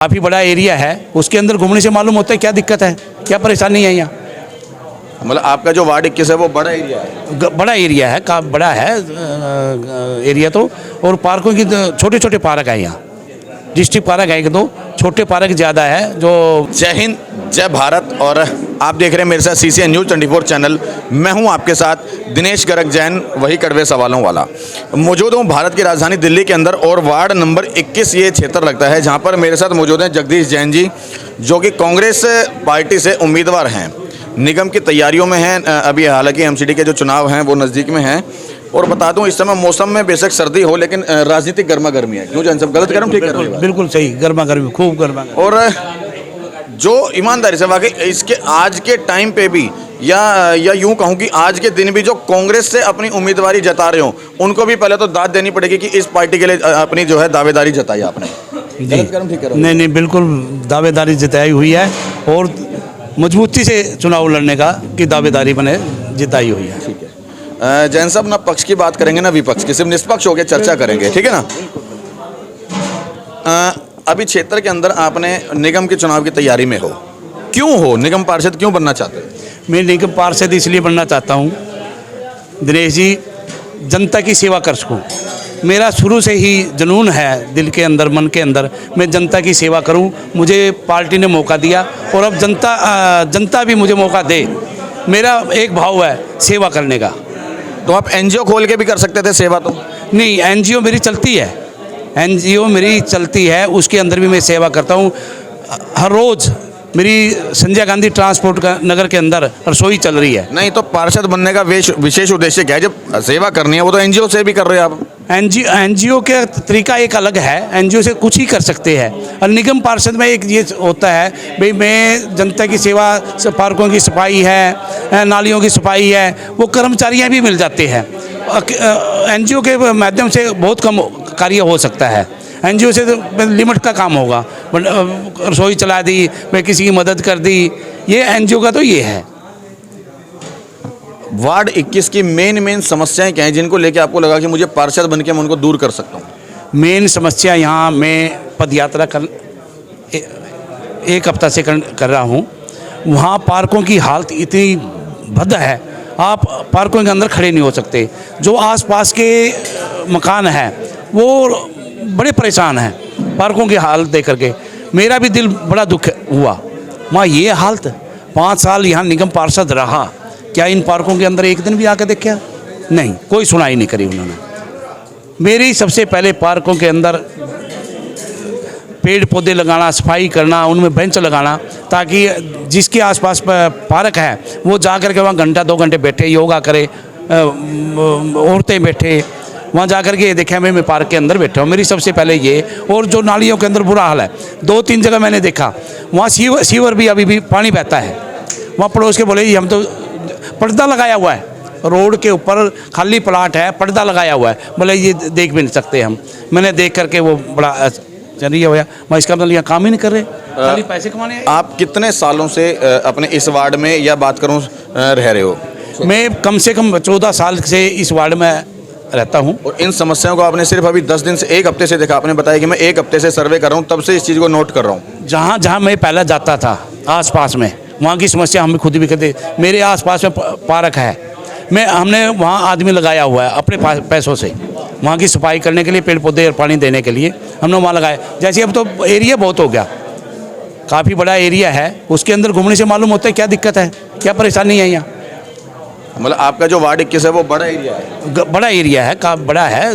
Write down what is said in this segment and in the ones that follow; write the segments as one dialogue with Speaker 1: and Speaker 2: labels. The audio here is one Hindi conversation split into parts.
Speaker 1: काफ़ी बड़ा एरिया है, उसके अंदर घूमने से मालूम होता है क्या दिक्कत है, क्या परेशानी है यहाँ।
Speaker 2: मतलब आपका जो वार्ड 21 है वो बड़ा एरिया है?
Speaker 1: बड़ा एरिया है, का बड़ा है एरिया तो। और पार्कों की छोटे छोटे पार्क है यहाँ, डिस्ट्रिक्ट पार्क है एक दो, छोटे पार्क ज़्यादा है जो।
Speaker 2: जय हिंद, जय भारत। और आप देख रहे हैं मेरे साथ CCN न्यूज़ 24 चैनल। मैं हूं आपके साथ दिनेश गर्ग जैन, वही कड़वे सवालों वाला। मौजूद हूं भारत की राजधानी दिल्ली के अंदर और वार्ड नंबर 21 ये क्षेत्र लगता है, जहां पर मेरे साथ मौजूद हैं जगदीश जैन जी, जो कि कांग्रेस पार्टी से उम्मीदवार हैं, निगम की तैयारियों में हैं। अभी हालांकि MCD के जो चुनाव हैं वो नज़दीक में हैं। और बता दूं, इस समय मौसम में बेशक सर्दी हो, लेकिन राजनीतिक गर्मा गर्मी है। क्यों जैन साहब, गलत कह रहा हूं, ठीक कह रहा हूं?
Speaker 1: बिल्कुल सही, गर्मा गर्मी, खूब गर्मा।
Speaker 2: और जो ईमानदारी से वाकई इसके आज के टाइम पे भी या यूं कहूं कि आज के दिन भी जो कांग्रेस से अपनी उम्मीदवारी जता रहे हो, उनको भी पहले तो दाद देनी पड़ेगी कि इस पार्टी के लिए अपनी जो है दावेदारी जताई आपने। गलत कह रहा हूं, ठीक कह रहा हूं?
Speaker 1: नहीं, बिल्कुल दावेदारी जताई हुई है और मजबूती से चुनाव लड़ने का की दावेदारी मैंने जिताई हुई है।
Speaker 2: ठीक है जैन साहब, ना पक्ष की बात करेंगे ना विपक्ष की, सिर्फ निष्पक्ष होकर चर्चा करेंगे, ठीक है ना। अभी क्षेत्र के अंदर आपने निगम के चुनाव की तैयारी में हो, क्यों हो? निगम पार्षद क्यों बनना चाहते हैं?
Speaker 1: मैं निगम पार्षद इसलिए बनना चाहता हूँ दिनेश जी, जनता की सेवा कर सकूँ। मेरा शुरू से ही जुनून है, दिल के अंदर, मन के अंदर, मैं जनता की सेवा करूँ। मुझे पार्टी ने मौका दिया और अब जनता भी मुझे मौका दे। मेरा एक भाव है सेवा करने का।
Speaker 2: तो आप NGO खोल के भी कर सकते थे सेवा तो?
Speaker 1: नहीं, NGO मेरी चलती है, NGO मेरी चलती है, उसके अंदर भी मैं सेवा करता हूँ। हर रोज़ मेरी संजय गांधी ट्रांसपोर्ट का नगर के अंदर रसोई चल रही है।
Speaker 2: नहीं तो पार्षद बनने का विशेष उद्देश्य क्या है? जब सेवा करनी है वो तो NGO से भी कर रहे हैं आप।
Speaker 1: NGO का तरीका एक अलग है, NGO से कुछ ही कर सकते हैं। और निगम पार्षद में एक ये होता है भाई, मैं जनता की सेवा, पार्कों की सफाई है, नालियों की सफाई है, वो कर्मचारियाँ भी मिल जाते हैं। NGO के माध्यम से बहुत कम कार्य हो सकता है। NGO से तो लिमिट का काम होगा, रसोई चला दी, मैं किसी की मदद कर दी, ये NGO का तो ये है।
Speaker 2: वार्ड 21 की मेन समस्याएं क्या हैं जिनको लेके आपको लगा कि मुझे पार्षद बन के मैं उनको दूर कर सकता हूँ?
Speaker 1: मेन समस्या यहाँ मैं पद यात्रा एक हफ्ता से कर रहा हूँ। वहाँ पार्कों की हालत इतनी भद्द है, आप पार्कों के अंदर खड़े नहीं हो सकते। जो आसपास के मकान हैं वो बड़े परेशान हैं पार्कों की हालत देख करके। मेरा भी दिल बड़ा दुख हुआ। वहाँ ये हालत, 5 साल यहाँ निगम पार्षद रहा, क्या इन पार्कों के अंदर एक दिन भी आकर देखा? नहीं, कोई सुनाई नहीं करी उन्होंने। मेरी सबसे पहले पार्कों के अंदर पेड़ पौधे लगाना, सफाई करना, उनमें बेंच लगाना, ताकि जिसके आसपास पार्क है वो जा कर के वहाँ घंटा 2 घंटे बैठे, योगा करे, औरतें बैठे वहाँ जा कर के देखे मैं पार्क के अंदर बैठा हूँ। मेरी सबसे पहले ये। और जो नालियों के अंदर बुरा हाल है, 2-3 जगह मैंने देखा, वहाँ सीवर भी अभी भी पानी बहता है। वहाँ पड़ोस के बोले हम तो पर्दा लगाया हुआ है, रोड के ऊपर खाली प्लाट है, पर्दा लगाया हुआ है, बोले ये देख भी नहीं सकते हम। मैंने देख करके वो बड़ा चलिए होया, मैं इसका मतलब यहाँ काम ही नहीं कर रहे, खाली पैसे कमाने।
Speaker 2: आप कितने सालों से अपने इस वार्ड में या बात करूँ रह रहे हो?
Speaker 1: मैं कम से कम 14 साल से इस वार्ड में रहता हूँ।
Speaker 2: और इन समस्याओं को आपने सिर्फ अभी 10 दिन से, 1 हफ्ते से देखा? आपने बताया कि मैं 1 हफ्ते से सर्वे कर रहा हूँ, तब से इस चीज़ को नोट कर रहा हूँ।
Speaker 1: जहाँ मैं पहले जाता था आसपास में, वहाँ की समस्या हम खुद भी करते। मेरे आसपास में पार्क है, हमने वहाँ आदमी लगाया हुआ है अपने पैसों से, वहाँ की सफाई करने के लिए, पेड़ पौधे और पानी देने के लिए हमने वहाँ लगाया। जैसे अब तो एरिया बहुत हो गया, काफ़ी बड़ा एरिया है, उसके अंदर घूमने से मालूम होता है क्या दिक्कत है, क्या परेशानी है यहाँ।
Speaker 2: मतलब आपका जो वार्ड 21 है वो बड़ा एरिया है?
Speaker 1: बड़ा एरिया है, काफ़ी बड़ा है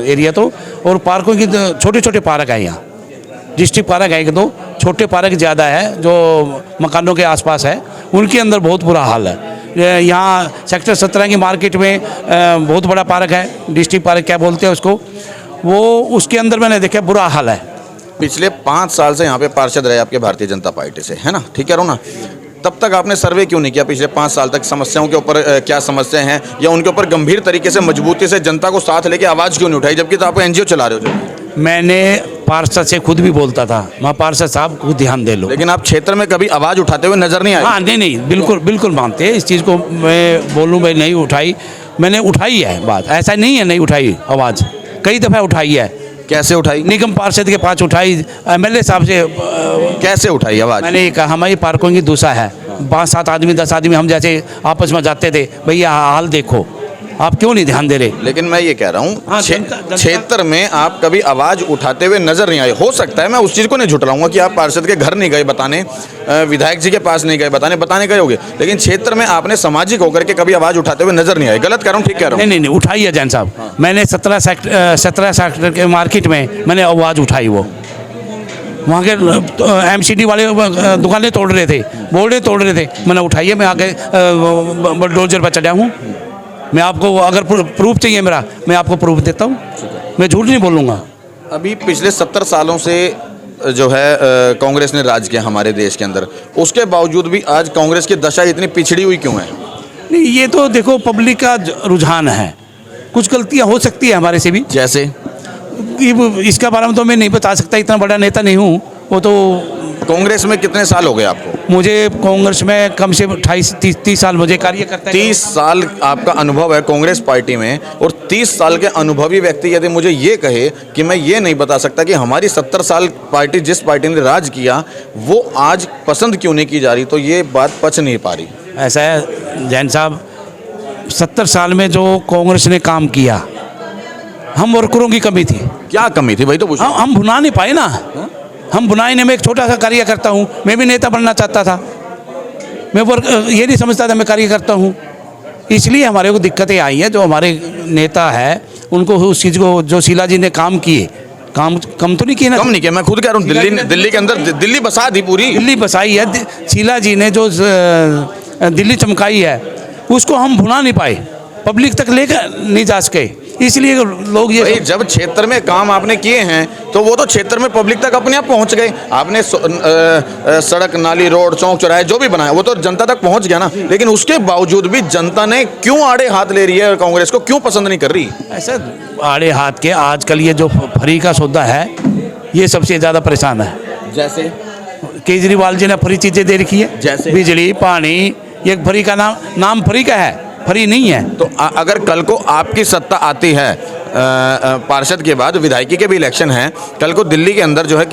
Speaker 1: एरिया तो। और पार्कों की छोटे छोटे पार्क है यहाँ, डिस्ट्रिक्ट पार्क है एक दो, छोटे पार्क ज़्यादा है जो मकानों के आसपास है, उनके अंदर बहुत बुरा हाल है। यहाँ सेक्टर 17 की मार्केट में बहुत बड़ा पार्क है, डिस्ट्रिक्ट पार्क क्या बोलते हैं उसको, वो उसके अंदर मैंने देखा बुरा हाल है।
Speaker 2: पिछले 5 साल से यहाँ पे पार्षद रहे आपके भारतीय जनता पार्टी से, है ना, ठीक कह रहा हूँ ना, तब तक आपने सर्वे क्यों नहीं किया? पिछले 5 साल तक समस्याओं के ऊपर क्या समस्याएं हैं, या उनके ऊपर गंभीर तरीके से मजबूती से जनता को साथ लेके आवाज़ क्यों नहीं उठाई, जबकि तो आप NGO चला रहे हो? जो
Speaker 1: मैंने पार्षद से खुद भी बोलता था, वहाँ पार्षद साहब को ध्यान दे लो,
Speaker 2: लेकिन आप क्षेत्र में कभी आवाज़ उठाते हुए नजर नहीं आए?
Speaker 1: हाँ, नहीं, बिल्कुल मानते हैं इस चीज़ को। मैं बोलूँ भाई नहीं उठाई, मैंने उठाई है बात, ऐसा नहीं है नहीं उठाई आवाज़, कई दफ़ा उठाई है।
Speaker 2: कैसे उठाई?
Speaker 1: निगम पार्षद के पास उठाई, एमएलए साहब से
Speaker 2: कैसे उठाई आवाज़?
Speaker 1: मैंने ये कहा हमारी पार्कों की दूसरा है, 5-7 आदमी 10 आदमी हम जैसे आपस में जाते थे, भैया हाल देखो, आप क्यों नहीं ध्यान दे रहे?
Speaker 2: लेकिन मैं ये कह रहा हूँ
Speaker 1: हाँ, जनता-
Speaker 2: क्षेत्र में आप कभी आवाज़ उठाते हुए नजर नहीं आए। हो सकता है, मैं उस चीज़ को नहीं झुटलाऊंगा कि आप पार्षद के घर नहीं गए बताने, विधायक जी के पास नहीं गए बताने गए होंगे, लेकिन क्षेत्र में आपने सामाजिक होकर के कभी आवाज़ उठाते हुए नजर नहीं आए। गलत कह रहा हूँ, ठीक कह रहा हूँ?
Speaker 1: नहीं उठाई है जैन साहब, मैंने 17 सेक्टर के मार्केट में मैंने आवाज़ उठाई। वो वहाँ के एमसीडी वाले दुकानें तोड़ रहे थे, बोर्डें तोड़ रहे थे, मैंने उठाई है। मैं आके बुलडोजर पर चढ़ा हूँ। मैं आपको अगर प्रूफ चाहिए मेरा, मैं आपको प्रूफ देता हूँ, मैं झूठ नहीं बोलूँगा।
Speaker 2: अभी पिछले 70 सालों से जो है कांग्रेस ने राज किया हमारे देश के अंदर, उसके बावजूद भी आज कांग्रेस की दशा इतनी पिछड़ी हुई क्यों है?
Speaker 1: नहीं, ये तो देखो पब्लिक का रुझान है, कुछ गलतियाँ हो सकती है हमारे से भी।
Speaker 2: जैसे
Speaker 1: इसका बारे में तो मैं नहीं बता सकता, इतना बड़ा नेता नहीं हूँ। वो तो
Speaker 2: कांग्रेस में कितने साल हो गए आपको?
Speaker 1: मुझे कांग्रेस में कम से 28-30 साल मुझे कार्य करता है।
Speaker 2: 30 साल आपका अनुभव है कांग्रेस पार्टी में, और 30 साल के अनुभवी व्यक्ति यदि मुझे ये कहे कि मैं ये नहीं बता सकता कि हमारी 70 साल पार्टी, जिस पार्टी ने राज किया, वो आज पसंद क्यों नहीं की जा रही, तो ये बात पच नहीं पा रही।
Speaker 1: ऐसा है जैन साहब, 70 साल में जो कांग्रेस ने काम किया, हम वर्करों की कमी थी।
Speaker 2: क्या कमी थी भाई? तो पूछो।
Speaker 1: हम भुना नहीं पाए ना। हम बुनाई में एक छोटा सा कार्य करता हूँ, मैं भी नेता बनना चाहता था, मैं ये नहीं समझता था मैं कार्य करता हूँ, इसलिए हमारे को दिक्कतें आई हैं। जो हमारे नेता है उनको उस चीज़ को, जो शीला जी ने काम किए, काम कम तो नहीं किए ना?
Speaker 2: कम नहीं किया, मैं खुद कह रहा हूँ। दिल्ली के अंदर दिल्ली बसा दी, पूरी
Speaker 1: दिल्ली बसाई है। शीला जी ने जो दिल्ली चमकाई है, उसको हम भुना नहीं पाए, पब्लिक तक लेकर नहीं जा सके, इसलिए लोग ये
Speaker 2: भाई, जब क्षेत्र में काम आपने किए हैं तो वो तो क्षेत्र में पब्लिक तक अपने आप पहुंच गए। आपने सड़क, नाली, रोड, चौक, चौराहे जो भी बनाया वो तो जनता तक पहुंच गया ना। लेकिन उसके बावजूद भी जनता ने क्यों आड़े हाथ ले रही है, कांग्रेस को क्यों पसंद नहीं कर रही?
Speaker 1: ऐसा आड़े हाथ के आजकल ये जो फ्री का सौदा है, ये सबसे ज़्यादा परेशान है।
Speaker 2: जैसे
Speaker 1: केजरीवाल जी ने फ्री चीज़ें दे रखी है,
Speaker 2: जैसे
Speaker 1: बिजली, पानी, ये फ्री का नाम फ्री का है, फ्री नहीं है।
Speaker 2: तो अगर कल को आपकी सत्ता आती है, पार्षद के बाद विधायकी के भी इलेक्शन है, कल को दिल्ली के अंदर जो है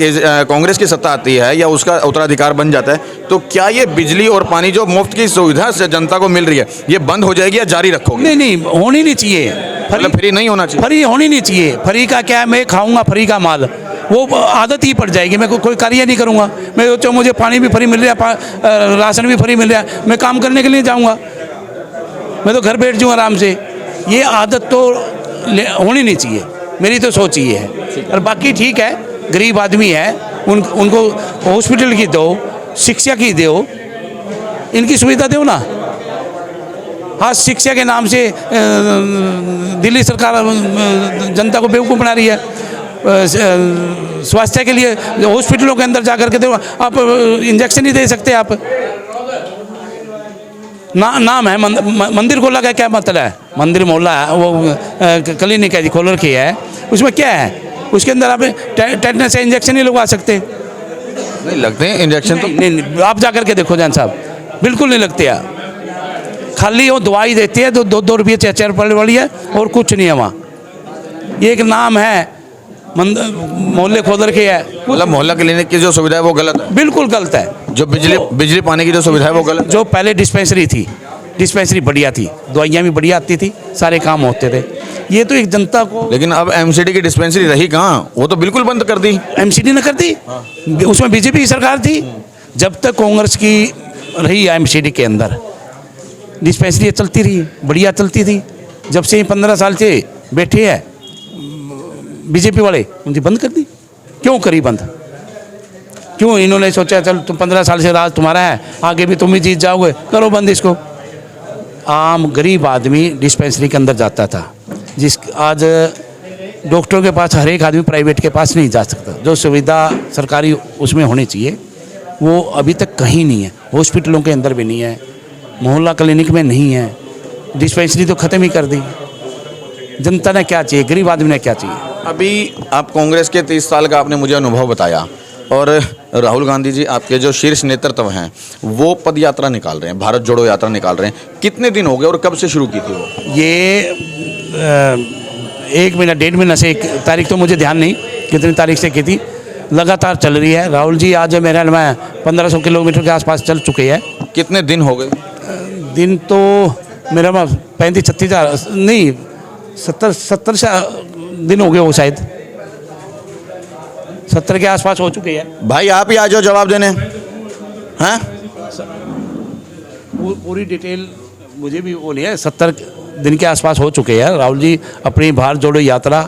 Speaker 2: कांग्रेस की सत्ता आती है या उसका उत्तराधिकार बन जाता है, तो क्या ये बिजली और पानी जो मुफ्त की सुविधा से जनता को मिल रही है, ये बंद हो जाएगी या जारी रखोगे?
Speaker 1: नहीं, होनी नहीं चाहिए।
Speaker 2: मतलब फ्री नहीं होना चाहिए।
Speaker 1: फ्री होनी नहीं चाहिए। फ्री का क्या है, मैं खाऊंगा फ्री का माल, वो आदत ही पड़ जाएगी। मैं कोई कार्य नहीं करूंगा। मैं सोचो मुझे पानी भी फ्री मिल रहा है, राशन भी फ्री मिल रहा है, मैं काम करने के लिए जाऊँगा, मैं तो घर बैठ जाऊँ आराम से। ये आदत तो होनी नहीं चाहिए, मेरी तो सोच ये है। और बाकी ठीक है, गरीब आदमी है, उनको हॉस्पिटल की दो, शिक्षा की दो, इनकी सुविधा दो ना। हाँ, शिक्षा के नाम से दिल्ली सरकार जनता को बेवकूफ़ बना रही है। स्वास्थ्य के लिए हॉस्पिटलों के अंदर जा कर के दो, आप इंजेक्शन नहीं दे सकते आप। नाम है मंदिर खोला का क्या मतलब है? मंदिर मोहल्ला है, वो क्लिनिक है खोल रखी है, उसमें क्या है? उसके अंदर आप टेटनस से इंजेक्शन नहीं लगवा सकते।
Speaker 2: नहीं लगते हैं इंजेक्शन? तो
Speaker 1: नहीं, आप जा कर के देखो जान साहब, बिल्कुल नहीं लगते हैं। खाली वो दवाई देती है, 2 रुपये 4 रुपये वाली है, और कुछ नहीं है वहाँ। ये एक नाम है, मोहल्ले खोल रखे है।
Speaker 2: मतलब मोहल्ला क्लिनिक की जो सुविधा है वो गलत है?
Speaker 1: बिल्कुल गलत है।
Speaker 2: जो बिजली पानी की जो सुविधा है वो गलत?
Speaker 1: जो पहले डिस्पेंसरी थी, डिस्पेंसरी बढ़िया थी, दवाइयाँ भी बढ़िया आती थी, सारे काम होते थे। ये तो एक जनता को।
Speaker 2: लेकिन अब एमसीडी की डिस्पेंसरी रही कहाँ? वो तो बिल्कुल बंद कर दी।
Speaker 1: एमसीडी ने कर दी, उसमें बीजेपी की सरकार थी। जब तक कांग्रेस की रही एमसीडी के अंदर, डिस्पेंसरी चलती रही, बढ़िया चलती थी। जब से 15 साल से बैठे हैं बीजेपी वाले, उनकी बंद कर दी। क्यों करी बंद? क्यों इन्होंने सोचा चल तुम 15 साल से राज तुम्हारा है, आगे भी तुम ही जीत जाओगे, करो बंद इसको। आम गरीब आदमी डिस्पेंसरी के अंदर जाता था, आज डॉक्टरों के पास हर एक आदमी प्राइवेट के पास नहीं जा सकता। जो सुविधा सरकारी उसमें होनी चाहिए वो अभी तक कहीं नहीं है। हॉस्पिटलों के अंदर भी नहीं है, मोहल्ला क्लिनिक में नहीं है, डिस्पेंसरी तो ख़त्म ही कर दी। जनता ने क्या चाहिए, गरीब आदमी ने क्या चाहिए?
Speaker 2: अभी आप कांग्रेस के 30 साल का आपने मुझे अनुभव बताया, और राहुल गांधी जी आपके जो शीर्ष नेतृत्व हैं वो पद यात्रा निकाल रहे हैं, भारत जोड़ो यात्रा निकाल रहे हैं। कितने दिन हो गए और कब से शुरू की थी वो?
Speaker 1: ये 1 महीना 1.5 महीना से, एक तारीख तो मुझे ध्यान नहीं कितनी तारीख से की थी, लगातार चल रही है। राहुल जी आज मेरे ख्याल में 1500 किलोमीटर के आसपास चल चुके हैं।
Speaker 2: कितने दिन हो गए?
Speaker 1: दिन तो मेरा 35-36 हज़ार नहीं, 70 से दिन हो गए वो, शायद 70 के आसपास हो चुके हैं।
Speaker 2: भाई आप ही आ जाओ जवाब देने। हैं?
Speaker 1: पूरी डिटेल मुझे भी वो नहीं है। 70 दिन के आसपास हो चुके हैं। राहुल जी अपनी भारत जोड़ो यात्रा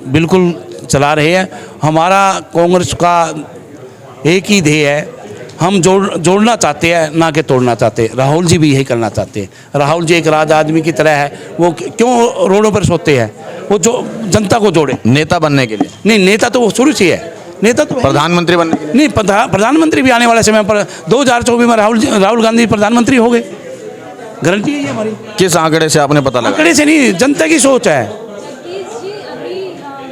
Speaker 1: बिल्कुल चला रहे हैं। हमारा कांग्रेस का एक ही ध्येय है, हम जोड़ना चाहते हैं ना कि तोड़ना चाहते। राहुल जी भी यही करना चाहते हैं। राहुल जी एक राज आदमी की तरह है, वो क्यों रोडों पर सोते हैं, वो जो जनता को जोड़े।
Speaker 2: नेता बनने के लिए?
Speaker 1: नहीं, नेता तो वो शुरू से है, नेता तो
Speaker 2: प्रधानमंत्री बनने के लिए?
Speaker 1: नहीं, प्रधानमंत्री भी आने वाले समय पर 2024 में राहुल गांधी प्रधानमंत्री हो गए, गारंटी है ये हमारी।
Speaker 2: किस आंकड़े से आपने पता लगा?
Speaker 1: आंकड़े से नहीं, जनता की सोच है।
Speaker 3: जगदीश जी अभी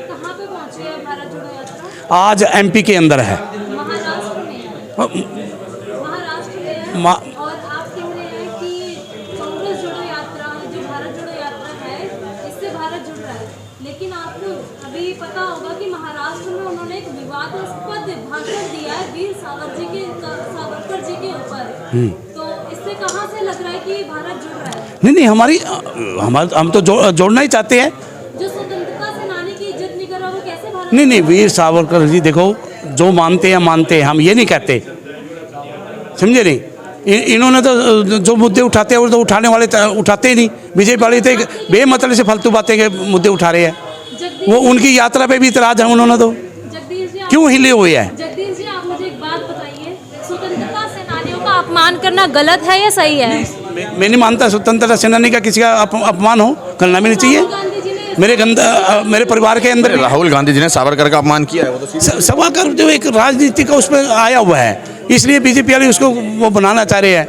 Speaker 3: कहाँ पे पहुँचे हैं भारत जोड़ो यात्रा?
Speaker 1: आज MP के अंदर है।
Speaker 3: महाराष्ट्र में है। महाराष्ट्र में है। और आप कह रहे हैं कि कांग्रेस जोड़ो यात्रा, जो भारत जोड़ो यात्रा है, इससे भारत जुड़ रहा है। लेकिन आपको अभी पता होगा कि महाराष्ट्र में उन्होंने एक विवादास्पद भाषण दिया है वीर सावरकर जी के ऊपर। तो इससे कहाँ से लग रहा है कि भारत जुड़ रहा है?
Speaker 1: नहीं, हम तो जोड़ना ही चाहते हैं।
Speaker 3: जो स्वतंत्रता सेनानी की इज्जत नहीं कर रहा, वो कैसे भारत?
Speaker 1: नहीं, वीर सावरकर जी देखो, जो मानते हैं मानते हैं, हम ये नहीं कहते, समझे नहीं। इन्होंने तो जो मुद्दे उठाते हैं वो तो उठाने वाले उठाते ही नहीं। बीजेपी वाले तो बेमतलब से फालतू बातें के मुद्दे उठा रहे हैं। वो उनकी यात्रा पे भी इतराज है उन्होंने तो।
Speaker 3: जगदीश जी
Speaker 1: क्यों हिले हुए हैं?
Speaker 3: जगदीश जी आप मुझे एक बात बताइए, स्वतंत्रता सेनानियों का अपमान करना गलत है या सही है?
Speaker 1: मैं नहीं मानता स्वतंत्रता सेनानी का किसी का अपमान हो, करना भी नहीं चाहिए।
Speaker 3: गांधी जी ने
Speaker 1: मेरे परिवार के अंदर
Speaker 2: राहुल गांधी जी ने सावरकर का अपमान किया है, वो तो
Speaker 1: सावरकर जो एक राजनीति का उसमें आया हुआ है, इसलिए बीजेपी वाले उसको वो बनाना चाह रहे हैं।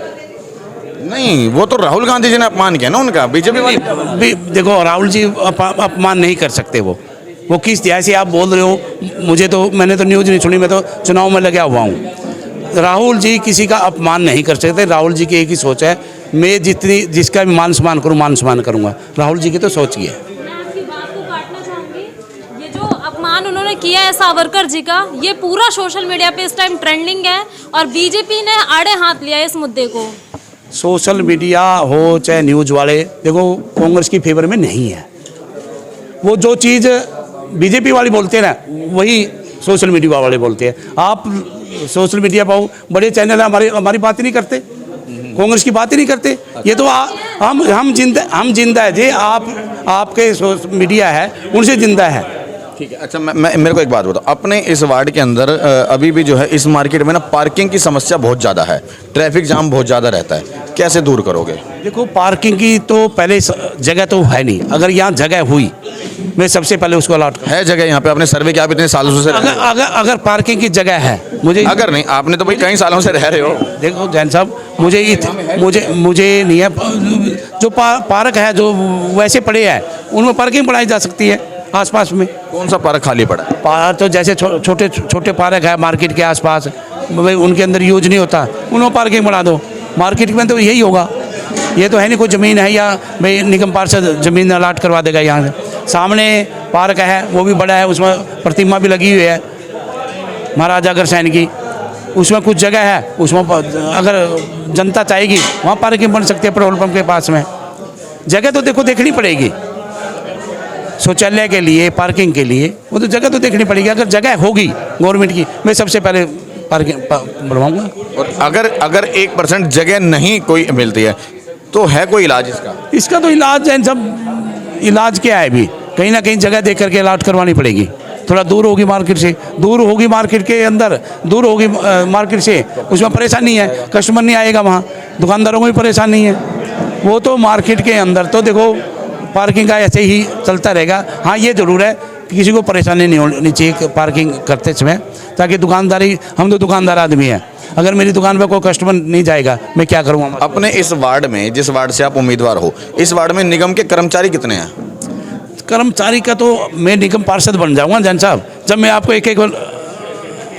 Speaker 2: नहीं, वो तो राहुल गांधी जी ने अपमान किया ना उनका, बीजेपी वाले।
Speaker 1: देखो राहुल जी अपमान नहीं कर सकते। वो किस जैसे आप बोल रहे हो, मैंने तो न्यूज़ नहीं सुनी, मैं तो चुनाव में लगा हुआ हूँ। राहुल जी किसी का अपमान नहीं कर सकते। राहुल जी की एक ही सोच है, मैं जिसका भी मान सम्मान करूँगा। राहुल जी की तो सोच ही है।
Speaker 3: मैं आपकी बात को काटना चाहूंगी। ये जो अपमान उन्होंने किया है सावरकर जी का, ये पूरा सोशल मीडिया पे इस टाइम ट्रेंडिंग है और बीजेपी ने आड़े हाथ लिया है इस मुद्दे को।
Speaker 1: सोशल मीडिया हो चाहे न्यूज़ वाले, देखो कांग्रेस की फेवर में नहीं है। वो जो चीज़ बीजेपी वाले बोलते हैं ना, वही सोशल मीडिया वाले बोलते हैं। आप सोशल मीडिया पर बड़े चैनल हमारी बात ही नहीं करते, कांग्रेस की बात ही नहीं करते। ये तो हम जिंदा है जी, आपके मीडिया है उनसे जिंदा है।
Speaker 2: ठीक है। अच्छा, मैं मेरे को एक बात बताओ, अपने इस वार्ड के अंदर अभी भी जो है इस मार्केट में ना पार्किंग की समस्या बहुत ज़्यादा है, ट्रैफिक जाम बहुत ज़्यादा रहता है, कैसे दूर करोगे?
Speaker 1: देखो पार्किंग की तो पहले जगह तो है नहीं। अगर यहाँ जगह हुई, मैं सबसे पहले उसको अलॉट
Speaker 2: है जगह यहाँ पे, आपने सर्वे किया, आप इतने सालों से
Speaker 1: अगर पार्किंग की जगह है, मुझे
Speaker 2: अगर नहीं, आपने तो भाई कई सालों से रह रहे हो।
Speaker 1: देखो जैन साहब, मुझे नहीं है। जो पार्क है जो वैसे पड़े हैं, उनमें पार्किंग बढ़ाई जा सकती है आसपास में।
Speaker 2: कौन सा पार्क खाली पड़ा है?
Speaker 1: पार्क तो जैसे छोटे पार्क है मार्केट के आसपास, भाई उनके अंदर यूज नहीं होता, उन्होंने पार्किंग बढ़ा दो। मार्केट में तो यही होगा। ये तो है नहीं कोई ज़मीन है या भाई निगम पार्षद ज़मीन अलाट करवा देगा। यहाँ से सामने पार्क है, वो भी बड़ा है, उसमें प्रतिमा भी लगी हुई है महाराजा अग्रसेन की। उसमें कुछ जगह है, उसमें अगर जनता चाहेगी वहाँ पार्किंग बन सकती है। पेट्रोल पंप के पास में जगह तो देखो देखनी पड़ेगी, शौचालय के लिए, पार्किंग के लिए, वो तो जगह तो देखनी पड़ेगी। अगर जगह होगी गवर्नमेंट की, मैं सबसे पहले पार्किंग बढ़वाऊँगा।
Speaker 2: और अगर 1% जगह नहीं कोई मिलती है तो है कोई इलाज इसका?
Speaker 1: इसका तो इलाज है, सब इलाज क्या है, भी कहीं ना कहीं जगह देख करके इलाज करवानी पड़ेगी। थोड़ा दूर होगी मार्केट से, दूर होगी मार्केट के अंदर, दूर होगी मार्केट से, उसमें परेशानी है, कस्टमर नहीं आएगा वहाँ, दुकानदारों को भी परेशानी है। वो तो मार्केट के अंदर तो देखो पार्किंग का ऐसे ही चलता रहेगा। हाँ ये ज़रूर है कि किसी को परेशानी नहीं होनी चाहिए पार्किंग करते समय, ताकि दुकानदारी, हम तो दुकानदार आदमी हैं, अगर मेरी दुकान पर कोई कस्टमर नहीं जाएगा मैं क्या करूँगा?
Speaker 2: अपने इस वार्ड में, जिस वार्ड से आप उम्मीदवार हो, इस वार्ड में निगम के कर्मचारी कितने हैं?
Speaker 1: कर्मचारी का तो मैं निगम पार्षद बन जाऊँगा जैन साहब, जब मैं आपको एक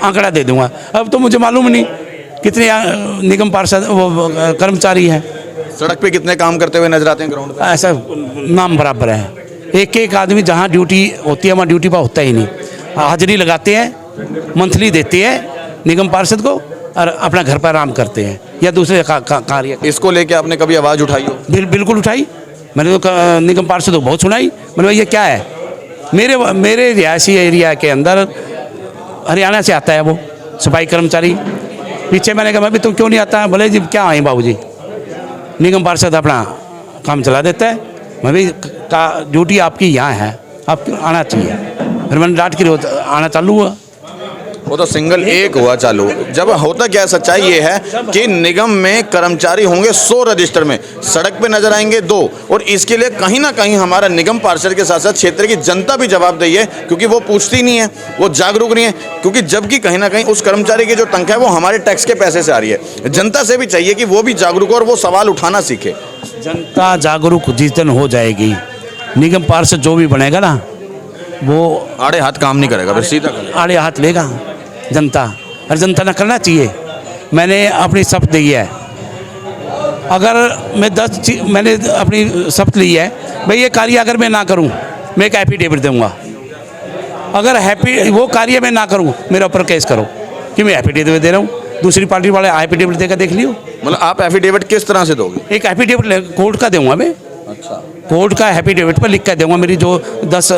Speaker 1: आंकड़ा दे दूँगा। अब तो मुझे मालूम नहीं कितने निगम पार्षद वो कर्मचारी हैं।
Speaker 2: सड़क पे कितने काम करते हुए नजर आते हैं ग्राउंड पे?
Speaker 1: ऐसा नाम बराबर है, एक एक आदमी जहाँ ड्यूटी होती है वहाँ ड्यूटी पर होता ही नहीं, हाजिरी लगाते हैं, मंथली देते हैं निगम पार्षद को और अपना घर पर आराम करते हैं या दूसरे कार्य।
Speaker 2: इसको लेके आपने कभी आवाज़ उठाई हो?
Speaker 1: बिल्कुल उठाई, मैंने तो निगम पार्षद को बहुत सुनाई। मैंने भाई ये क्या है, मेरे रिहायशी एरिया के अंदर हरियाणा से आता है वो सफाई कर्मचारी। पीछे मैंने कहा भाई तुम क्यों नहीं आता? बोले जी क्या आए बाबूजी, निगम पार्षद अपना काम चला देता है। मैं भी ड्यूटी आपकी यहाँ है, आपको आना चाहिए। फिर मैंने डांट के आना चालू हुआ।
Speaker 2: वो तो सिंगल एक हुआ चालू। जब होता क्या है, सच्चाई ये है कि निगम में कर्मचारी होंगे 100 रजिस्टर में, सड़क पे नजर आएंगे 2, और इसके लिए कहीं ना कहीं हमारा निगम पार्षद के साथ साथ क्षेत्र की जनता भी जवाबदेही है, क्योंकि वो पूछती नहीं है, वो जागरूक नहीं है। क्योंकि जबकि कहीं ना कहीं उस कर्मचारी की जो तनख्वाह है वो हमारे टैक्स के पैसे से आ रही है। जनता से भी चाहिए कि वो भी जागरूक हो और वो सवाल उठाना सीखे।
Speaker 1: जनता जागरूक जिस दिन हो जाएगी, निगम पार्षद जो भी बनेगा ना वो
Speaker 2: आड़े हाथ काम नहीं करेगा, फिर सीधा करेगा।
Speaker 1: आड़े हाथ लेगा जनता, और जनता ने करना चाहिए। मैंने अपनी शपथ ली है, अगर मैं मैंने अपनी शपथ ली है भाई ये कार्य अगर मैं ना करूं मैं एक एफिडेविट दूंगा। अगर वो कार्य मैं ना करूं मेरे ऊपर केस करो कि मैं एफिडेविट दे रहा हूं। दूसरी पार्टी वाले एफिडेविट देकर देख लियो।
Speaker 2: मतलब आप एफिडेविट किस तरह से दोगे?
Speaker 1: एक एफिडेविट कोर्ट का दूंगा मैं।
Speaker 2: अच्छा,
Speaker 1: कोर्ट का एफिडेविट पर लिख कर दूंगा मेरी जो 10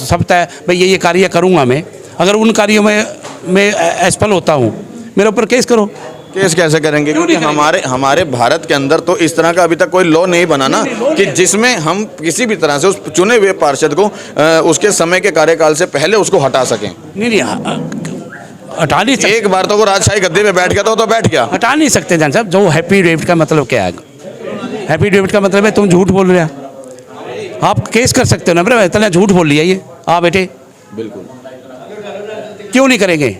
Speaker 1: शब्द है भाई ये कार्य करूंगा मैं। अगर उन कार्यों में मैं असफल होता हूँ मेरे ऊपर केस करो।
Speaker 2: केस कैसे करेंगे? क्योंकि हमारे भारत के अंदर तो इस तरह का अभी तक कोई लॉ नहीं बना ना कि जिसमें हम किसी भी तरह से उस चुने हुए पार्षद को उसके समय के कार्यकाल से पहले उसको हटा सकें।
Speaker 1: नहीं हटा नहीं सकते।
Speaker 2: एक बार तो वो राजशाही गद्दे पे बैठ गया तो बैठ गया।
Speaker 1: हटा नहीं सकते जान साहब। जो हैप्पी डेविड का मतलब क्या है? हैप्पी डेविड का मतलब है तुम झूठ बोल रहे हो, आप केस कर सकते हो ना। मेरे इतना झूठ बोल लिया ये आप बेटे,
Speaker 2: बिल्कुल
Speaker 1: क्यों नहीं करेंगे?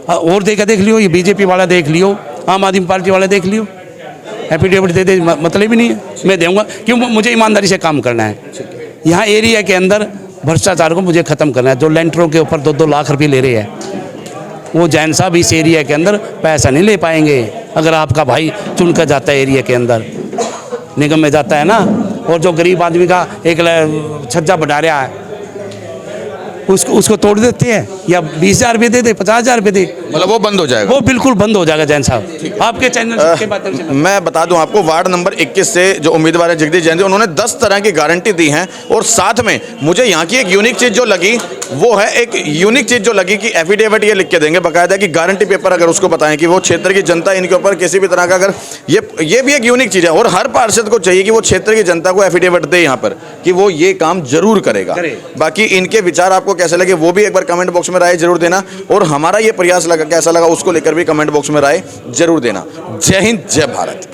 Speaker 1: और देख लियो, ये बीजेपी वाला देख लियो, आम आदमी पार्टी वाला देख लियो, एफिडेविट दे दे मतलब ही नहीं है। मैं दूंगा क्यों? मुझे ईमानदारी से काम करना है। यहाँ एरिया के अंदर भ्रष्टाचार को मुझे ख़त्म करना है। जो लेंटरों के ऊपर 2-2 लाख रुपये ले रहे हैं वो जैन साहब इस एरिया के अंदर पैसा नहीं ले पाएंगे। अगर आपका भाई चुन कर जाता है एरिया के अंदर, निगम में जाता है ना, और जो गरीब आदमी का एक छज्जा बना रहा है उसको तोड़ देते हैं, या 20,000 रुपये दे दे, 50,000 रुपये दे,
Speaker 2: मतलब वो बंद हो जाएगा।
Speaker 1: वो बिल्कुल बंद हो जाएगा जैन साहब। आपके चैनल के माध्यम से
Speaker 2: मैं बता दूं आपको, वार्ड नंबर 21 से जो उम्मीदवार है जगदीश जैन जी, उन्होंने 10 तरह की गारंटी दी हैं। और साथ में मुझे यहाँ की एक यूनिक चीज़ जो लगी वो है, एक यूनिक चीज़ जो लगी कि एफिडेविट ये लिख के देंगे बाकायदा कि गारंटी पेपर, अगर उसको बताएं कि वो क्षेत्र की जनता इनके ऊपर किसी भी तरह का, अगर ये भी एक यूनिक चीज़ है। और हर पार्षद को चाहिए कि वो क्षेत्र की जनता को एफिडेविट दे यहाँ पर कि वो ये काम जरूर करेगा। बाकी इनके विचार आपको कैसे लगे वो भी एक बार कमेंट बॉक्स में राय जरूर देना, और हमारा ये प्रयास कैसा लगा उसको लेकर भी कमेंट बॉक्स में राय जरूर देना। जय हिंद, जय भारत।